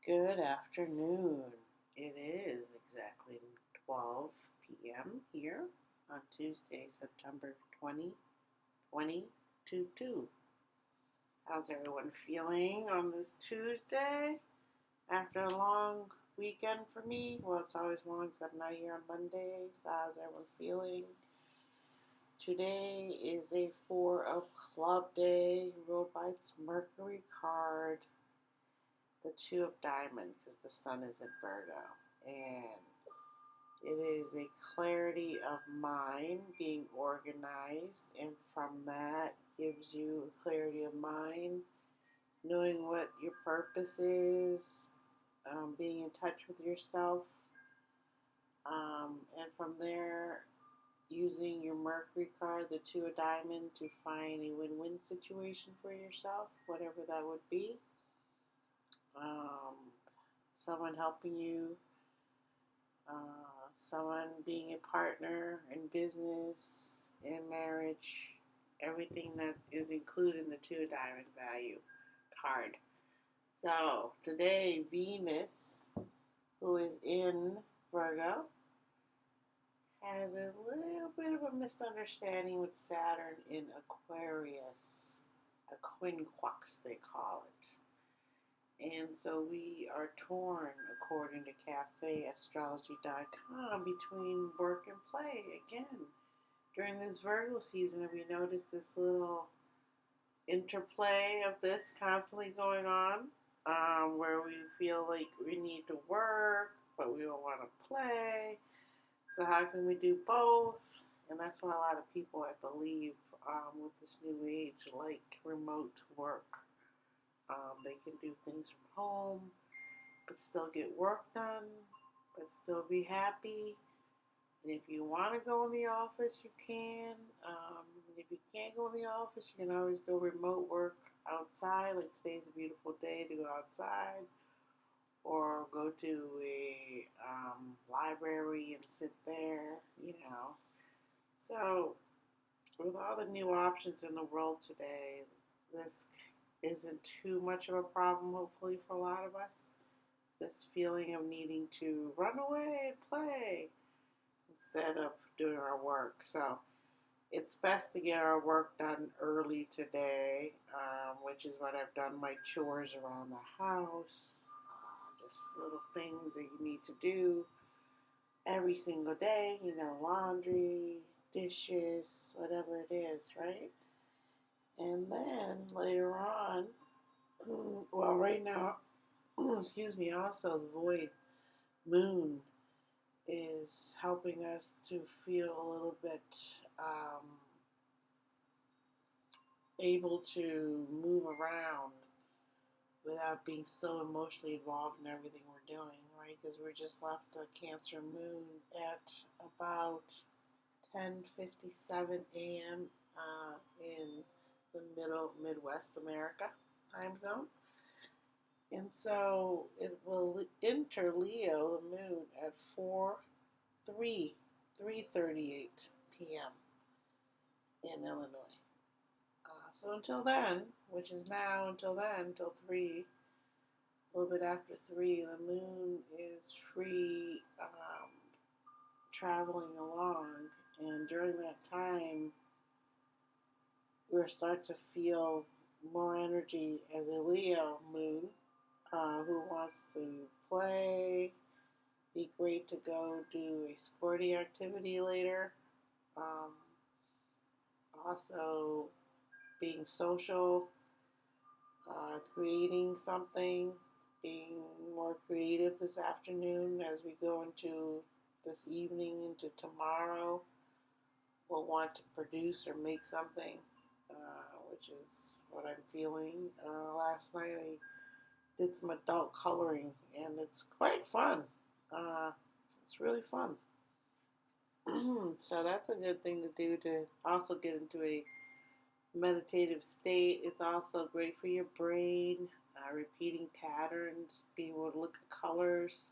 Good afternoon. It is exactly 12 p.m. here on Tuesday, September 2022. How's everyone feeling on this Tuesday? After a long weekend for me? Well, it's always long because I'm not here on Mondays. How's everyone feeling? Today is a Four of Club day, ruled by its Mercury card, the Two of Diamonds, because the Sun is in Virgo. And it is a clarity of mind, being organized, and from that gives you clarity of mind, knowing what your purpose is, being in touch with yourself, and from there, using your Mercury card, the Two of Diamonds, to find a win-win situation for yourself, whatever that would be. Um, Someone helping you, someone being a partner in business, in marriage, everything that is included in the Two of Diamond value card. So today, Venus, who is in Virgo, has a little bit of a misunderstanding with Saturn in Aquarius, a quincunx they call it. And so we are torn, according to Astrology.com, between work and play. Again, during this Virgo season, we noticed this little interplay of this constantly going on, where we feel like we need to work, but we don't want to play. So how can we do both? And that's why a lot of people, I believe, with this new age, like remote work. They can do things from home, but still get work done, but still be happy. And if you want to go in the office, you can. And if you can't go in the office, you can always go remote work outside. Like today's a beautiful day to go outside, or go to a library and sit there, So, with all the new options in the world today, this isn't too much of a problem, hopefully, for a lot of us. This feeling of needing to run away and play instead of doing our work. So it's best to get our work done early today, which is what I've done my chores around the house, just little things that you need to do every single day, laundry, dishes, whatever it is, right? And then later on, well, right now, excuse me, also the void moon is helping us to feel a little bit able to move around without being so emotionally involved in everything we're doing, right? Because we're just left a Cancer moon at about 10:57 a.m. In the Midwest America time zone. And so it will enter Leo, the moon, at 3:38 p.m. in Illinois. So until then, which is now until 3, a little bit after 3, the moon is free, traveling along. And during that time, we'll start to feel more energy as a Leo moon, who wants to play, be great to go do a sporty activity later. Also, being social, creating something, being more creative this afternoon as we go into this evening, into tomorrow. We'll want to produce or make something, which is what I'm feeling. Last night I did some adult coloring, and it's quite fun. It's really fun. So that's a good thing to do, to also get into a meditative state. It's also great for your brain, repeating patterns, being able to look at colors,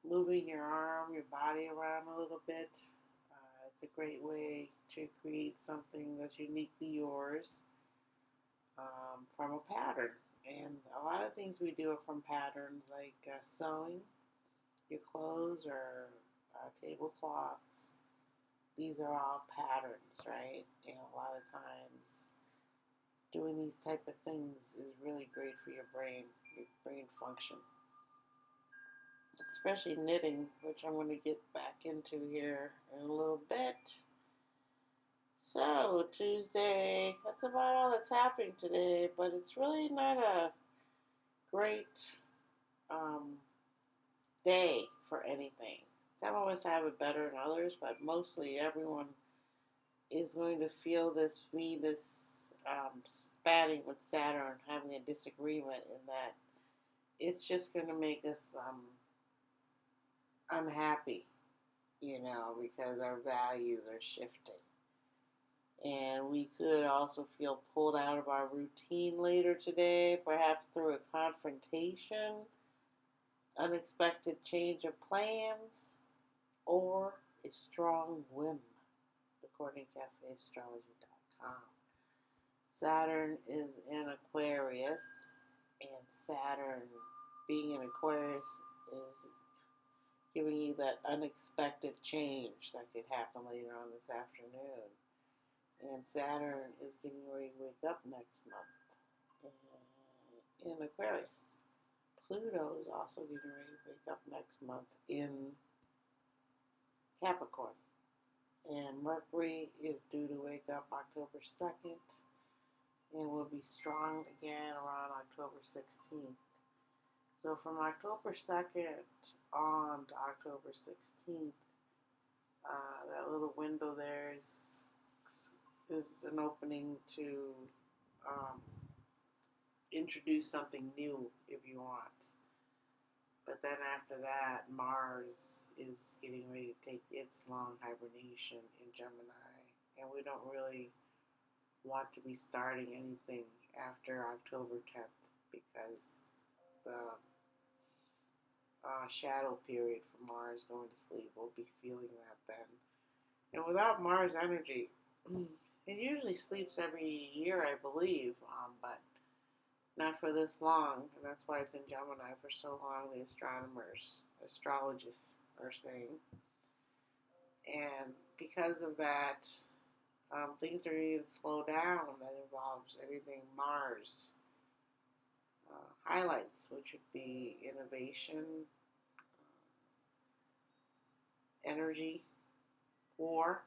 moving your arm, your body around a little bit. It's a great way to create something that's uniquely yours, from a pattern. And a lot of things we do are from patterns like sewing your clothes or tablecloths. These are all patterns, right? And a lot of times doing these type of things is really great for your brain function. Especially knitting, which I'm going to get back into here in a little bit. So, Tuesday, that's about all that's happening today, but it's really not a great day for anything. Some of us have it better than others, but mostly everyone is going to feel this Venus spatting with Saturn, having a disagreement in that it's just going to make us unhappy, because our values are shifting. And we could also feel pulled out of our routine later today, perhaps through a confrontation, unexpected change of plans, or a strong whim, according to Astrology.com. Saturn is in Aquarius, and Saturn being in Aquarius is giving you that unexpected change that could happen later on this afternoon. And Saturn is getting ready to wake up next month in Aquarius. Pluto is also getting ready to wake up next month in Capricorn. And Mercury is due to wake up October 2nd and will be strong again around October 16th. So from October 2nd on to October 16th, that little window there is an opening to introduce something new if you want. But then after that, Mars is getting ready to take its long hibernation in Gemini. And we don't really want to be starting anything after October 10th because the shadow period for Mars going to sleep. We'll be feeling that then. And without Mars energy, it usually sleeps every year, I believe, but not for this long. And that's why it's in Gemini for so long, the astrologists are saying. And because of that, things are going to slow down. That involves anything Mars highlights, which would be innovation, energy, war,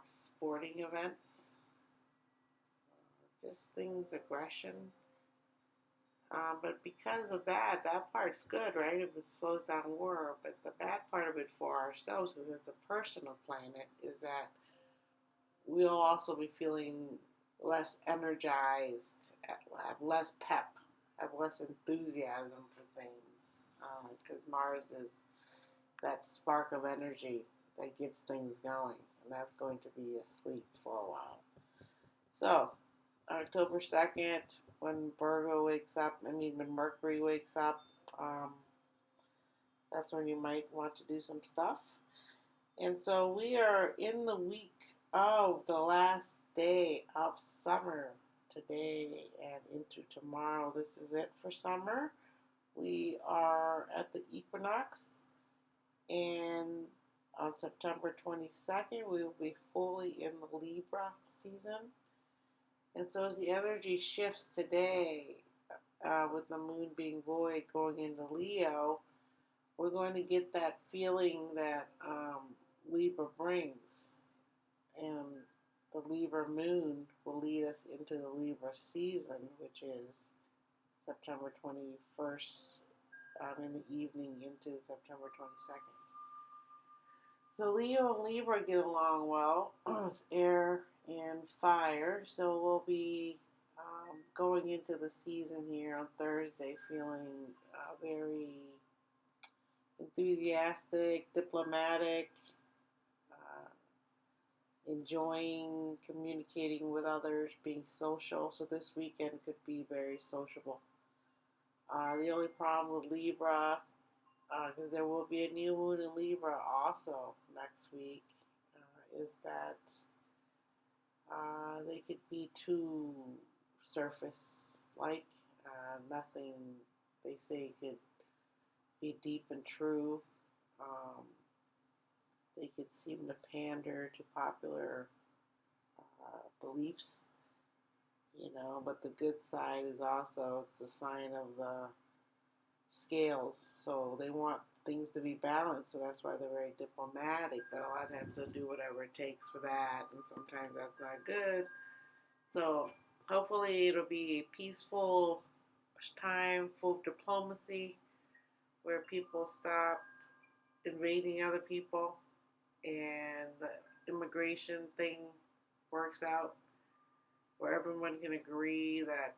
sporting events, just things, aggression. But because of that part's good, right? If it slows down war. But the bad part of it for ourselves, because it's a personal planet, is that we'll also be feeling less energized, have less pep, have less enthusiasm for things. Because Mars is that spark of energy that gets things going. And that's going to be asleep for a while. So, October 2nd, when when Mercury wakes up, that's when you might want to do some stuff. And so we are in the week of the last day of summer today and into tomorrow. This is it for summer. We are at the equinox, and on September 22nd, we will be fully in the Libra season. And so as the energy shifts today, with the moon being void going into Leo, we're going to get that feeling that Libra brings. And the Libra moon will lead us into the Libra season, which is September 21st in the evening into September 22nd. So Leo and Libra get along well. It's air and fire. So we'll be going into the season here on Thursday feeling very enthusiastic, diplomatic, enjoying communicating with others, being social. So this weekend could be very sociable. The only problem with Libra, because there will be a new moon in Libra also next week, is that they could be too surface like. Nothing they say could be deep and true. Um, they could seem to pander to popular beliefs, but the good side is also it's a sign of the scales. So they want things to be balanced, so that's why they're very diplomatic, but a lot of times they'll do whatever it takes for that, and sometimes that's not good. So hopefully it'll be a peaceful time full of diplomacy where people stop invading other people and the immigration thing works out where everyone can agree that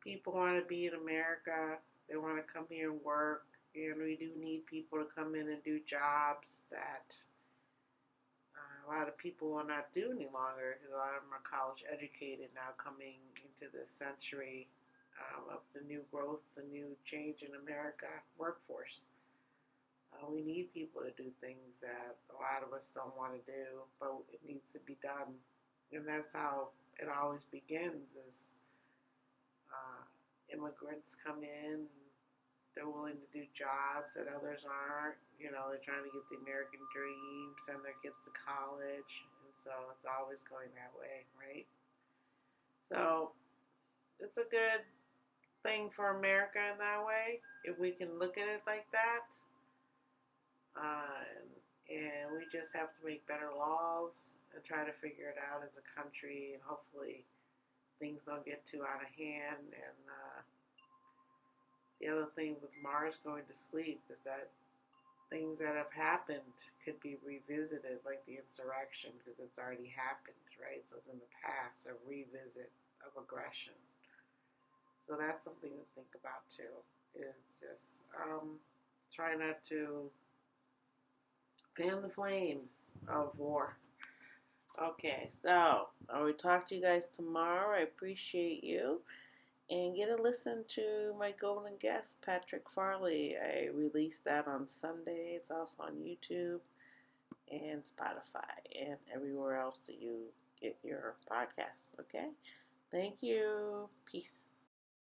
people want to be in America, they want to come here and work, and we do need people to come in and do jobs that a lot of people will not do any longer because a lot of them are college educated now coming into this century of the new growth, the new change in America workforce. We need people to do things that a lot of us don't want to do, but it needs to be done. And that's how it always begins is immigrants come in, they're willing to do jobs that others aren't. They're trying to get the American dream, send their kids to college, and so it's always going that way, right? So it's a good thing for America in that way, if we can look at it like that. And we just have to make better laws and try to figure it out as a country, and hopefully things don't get too out of hand. And the other thing with Mars going to sleep is that things that have happened could be revisited, like the insurrection, because it's already happened, right? So it's in the past, a revisit of aggression. So that's something to think about too, is just try not to fan the flames of war. Okay, so I will talk to you guys tomorrow. I appreciate you. And get a listen to my golden guest, Patrick Farley. I released that on Sunday. It's also on YouTube and Spotify and everywhere else that you get your podcasts. Okay? Thank you. Peace.